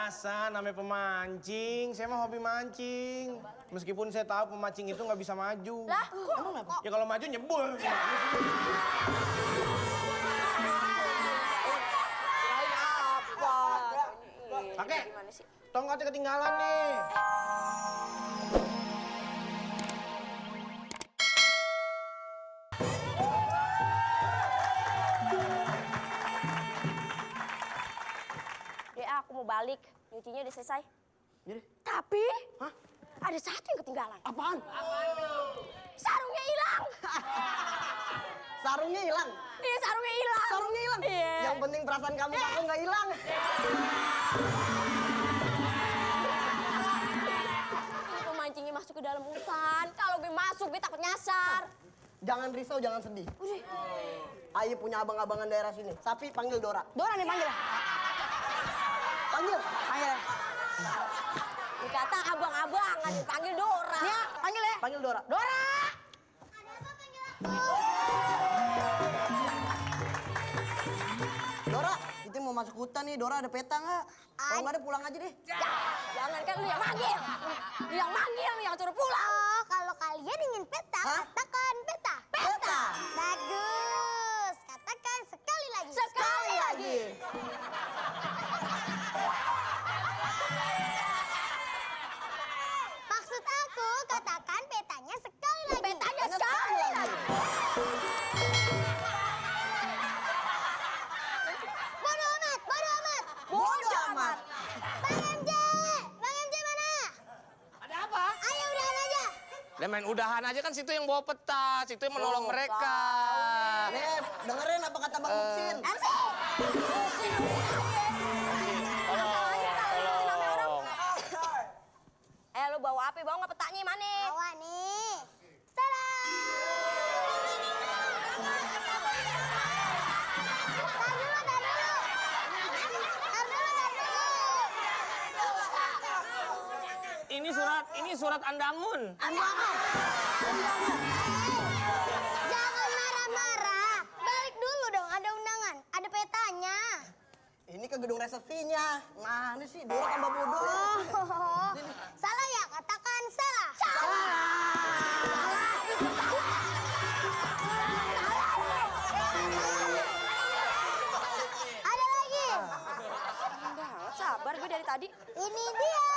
biasa, namanya pemancing. Saya mah hobi mancing. Meskipun saya tahu pemancing itu nggak bisa maju. Lah, kok? Ya kalau maju nyebur. Kirain apa? Kakek, Gimana sih? tongkatnya ketinggalan nih. Aku mau balik, nyucinya udah selesai. Jadi? Tapi, ada satu yang ketinggalan. Apaan? Sarungnya hilang. Sarungnya hilang. Iya, sarungnya hilang. Sarungnya hilang. Iya. Yang penting perasaan kamu ke aku nggak hilang. Itu mancingnya masuk ke dalam hutan. Kalau gue masuk, gue takut nyasar. Jangan risau, jangan sedih. Udah. Ayo punya abang-abangan daerah sini. Sapi panggil Dora. Dora nih panggil. Panggil. Panggil. Dikata abang-abangan, dipanggil Dora. Ya, panggil ya. Panggil Dora. Dora! Dora, kita mau masuk hutan nih. Dora ada peta nggak? Kalau nggak ada pulang aja deh. Jangan kan lu yang manggil. Lu yang manggil, lu yang suruh pulang. Oh, kalau kalian ingin peta, Hah? katakan peta. Peta. Bagus. Katakan sekali lagi. Sekali lagi. Maksud aku, katakan petanya sekali lagi. Petanya sekali lagi. Bodoh amat, bodoh amat. Bodoh amat. Bang MJ mana? Ada apa? Ayo udahan aja. Udah main udahan aja kan situ yang bawa peta, situ yang menolong mereka. Nih, dengerin apa kata Bang Muksin. Lu bawa apa? Bawa nggak petanya mana? Bawa nih. Tada! Tar dulu, tar dulu. Tar dulu, tar dulu. Ini surat Andangun. Jangan marah-marah. Balik dulu dong, ada undangan. Ada petanya. Ini ke gedung resepsinya. Mana sih? Dora tambah bodoh. Oh, salah ya? Katakan salah. Ada lagi. Sabar gue dari tadi. Ini dia.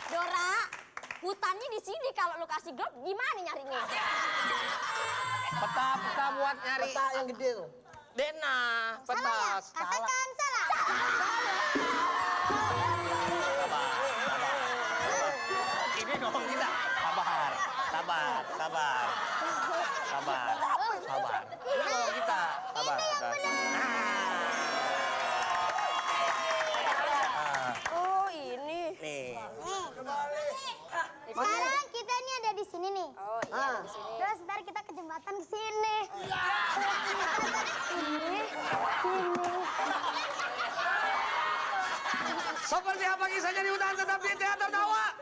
Dora, hutannya di sini. Kalau lu kasih glove, gimana nyarinya? Peta buat nyari. Peta yang gede tuh. Dena, peta. Salah ya? Katakan salah. Ini dong kita. Sabar. Ini dong kita. Sabar. Oh, ini. Nih. Sekarang kita ini ada di sini nih. Oh, iya, di sini. Terus ntar kita ke jembatan ke sini. Seperti apa kisahnya di hutan tetap di Teater Tawa.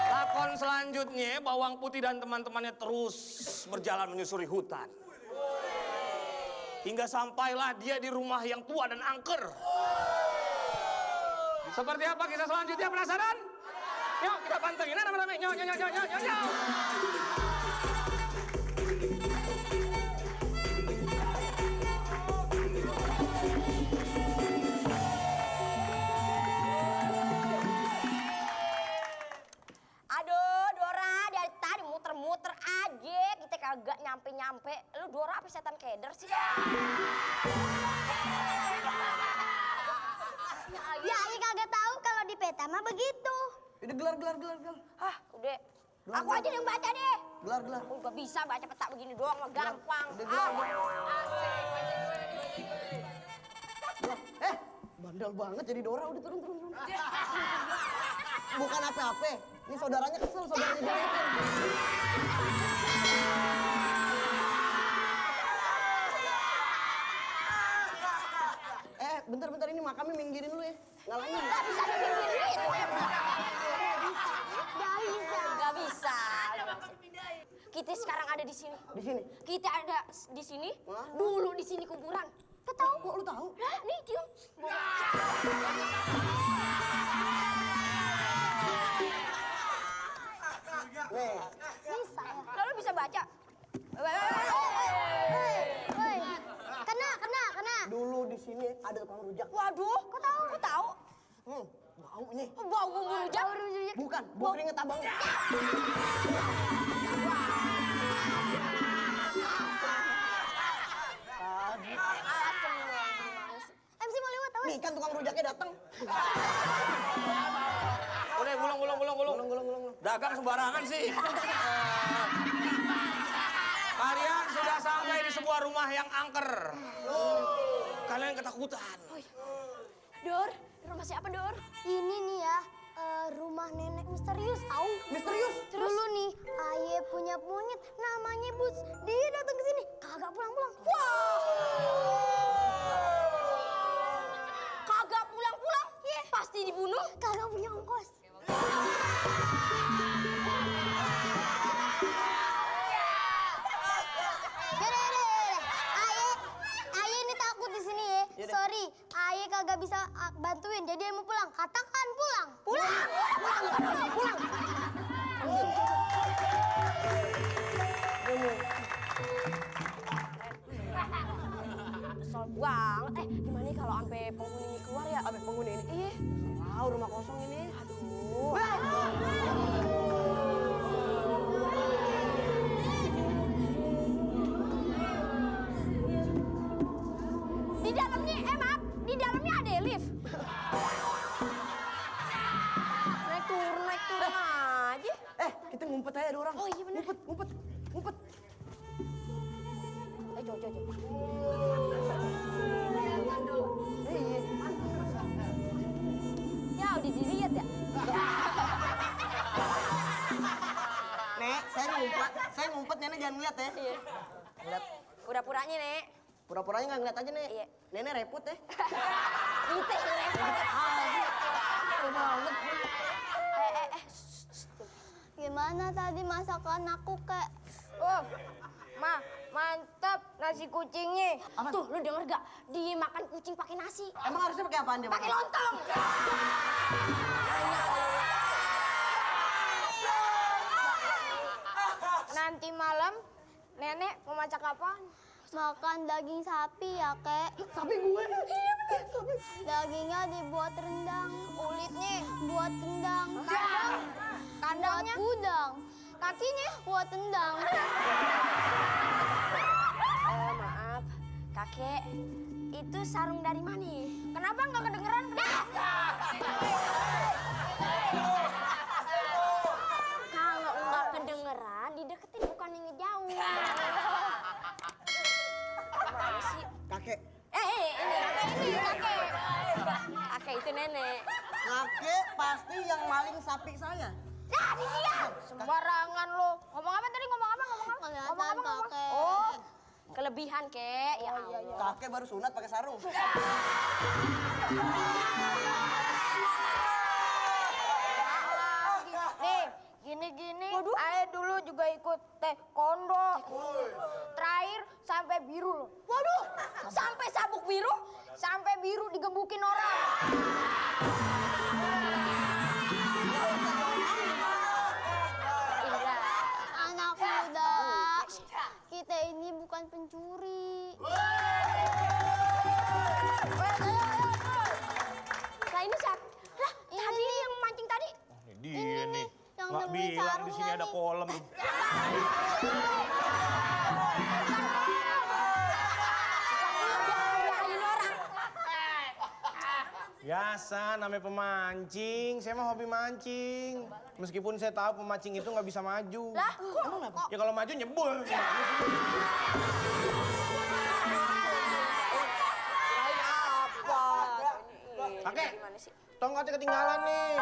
Lakon selanjutnya, Bawang Putih dan teman-temannya terus berjalan menyusuri hutan. Hingga sampailah dia di rumah yang tua dan angker. Seperti apa kisah selanjutnya, penasaran? Yuk kita pantengin, rame-rame. Nyok. Aduh, Dora, dari tadi muter-muter aja. Kita kagak nyampe-nyampe. Lu Dora apa setan keder sih? Ya, Ani kagak tahu kalau di peta mah begitu. Udah gelar. Hah, udah. Aku aja yang baca deh. Gelar. Aku gak bisa baca peta begini doang, mah gampang. Udah gelar. Asik. Bandel banget jadi Dora, udah turun. Bukan apa-apa, ini saudaranya kesel, saudaranya banget. Bentar, ini makamnya minggirin dulu ya. Ngalangin. Gak bisa dipinggirin. Gak bisa. Kita sekarang ada di sini. Di sini? Kita ada di sini. Hah? Dulu di sini kuburan. Kau tahu? Kok lu tahu? Lah, nih cium. Nih, Bisa ya. Lalu bisa baca. Woi. Kena. dulu di sini ada tukang rujak. Waduh, kok tahu? Kok tahu? Bau nih. Oh, bau bumbu rujak. Bukan, bau keringet abang. MC mau lewat tahu? Nih kan tukang rujaknya datang. Udah, gulung. Dagang sembarangan sih. Kalian sudah sampai di sebuah rumah yang angker. Kalian ketakutan. Dor, rumah siapa, Dor? Ini nih ya, rumah nenek misterius tahu? Misterius? Terus? Dulu nih, Aye punya monyet namanya Bus. Dia datang ke sini, kagak pulang-pulang. Kagak pulang-pulang? Iya. Pasti dibunuh? Kagak punya ongkos. Yaudah. Aye ini takut di sini ya. Yaudah. Sorry, Aye kagak bisa bantuin. Jadi Aye mau pulang. Katakan pulang. Pulang. Kesel banget. Gimana nih kalau sampai penghuni ini keluar ya? Apa penghuni ini? Iya. Tahu rumah kosong ini. Aduh. Di dalamnya ada lift. Naik turun aja. Kita ngumpet aja ada orang. Oh iya bener. Ngumpet. Coba. Iya. Ya udah dilihat ya. Nek, saya ngumpet, Nenek jangan ngeliat ya. Iya. Ngeliat. Pura-puranya, Nek. Pura-puranya nggak ngeliat aja, Nek. Iya. Nenek repot ya. Kita yang repot. Gimana tadi masakan aku, Kak? Oh, mantap nasi kucingnya. Apa? Tuh, lu denger gak? Dimakan kucing pakai nasi. Emang harusnya pakai apaan dia? Pakai lontong. Nanti malam nenek mau masak apa? Makan daging sapi ya, Kek. Sapi gue. Iya bener. Dagingnya dibuat rendang, kulitnya buat kendang, kandangnya buat udang, kakinya buat tendang. Maaf, kakek. Itu sarung dari mana? Kenapa nggak kedengeran? Kalau nggak kedengeran, dideketin bukan yang ngejauh. Gimana sih? Kakek. Ini kakek. Kakek itu nenek. Kakek pasti yang maling sapi saya. Nah, ini dia. Sembarangan lo. Ngomong apa tadi? Ngomong apa? Kelihatan, Kakek. Oh, kelebihan, Kek. Ya Allah. Kakek baru sunat pakai sarung. Nih, gini-gini, Ae dulu juga ikut taekwondo. Terakhir sampai biru loh. Waduh, sampai sabuk biru. Sampai biru digebukin orang. Anak muda, kita ini bukan pencuri. Lah ini siapa? Lah, tadi yang mancing tadi. Dia nih. yang Nggak nemuin bilang di sarungnya sini ada nih. kolam. Ngarahin orang. Biasa, namanya pemancing. Saya mah hobi mancing. Meskipun saya tahu pemancing itu nggak bisa maju. Lah, kok? Ya kalau maju nyebur. Kirain apa? Kakek, Gimana sih? tongkatnya ketinggalan nih.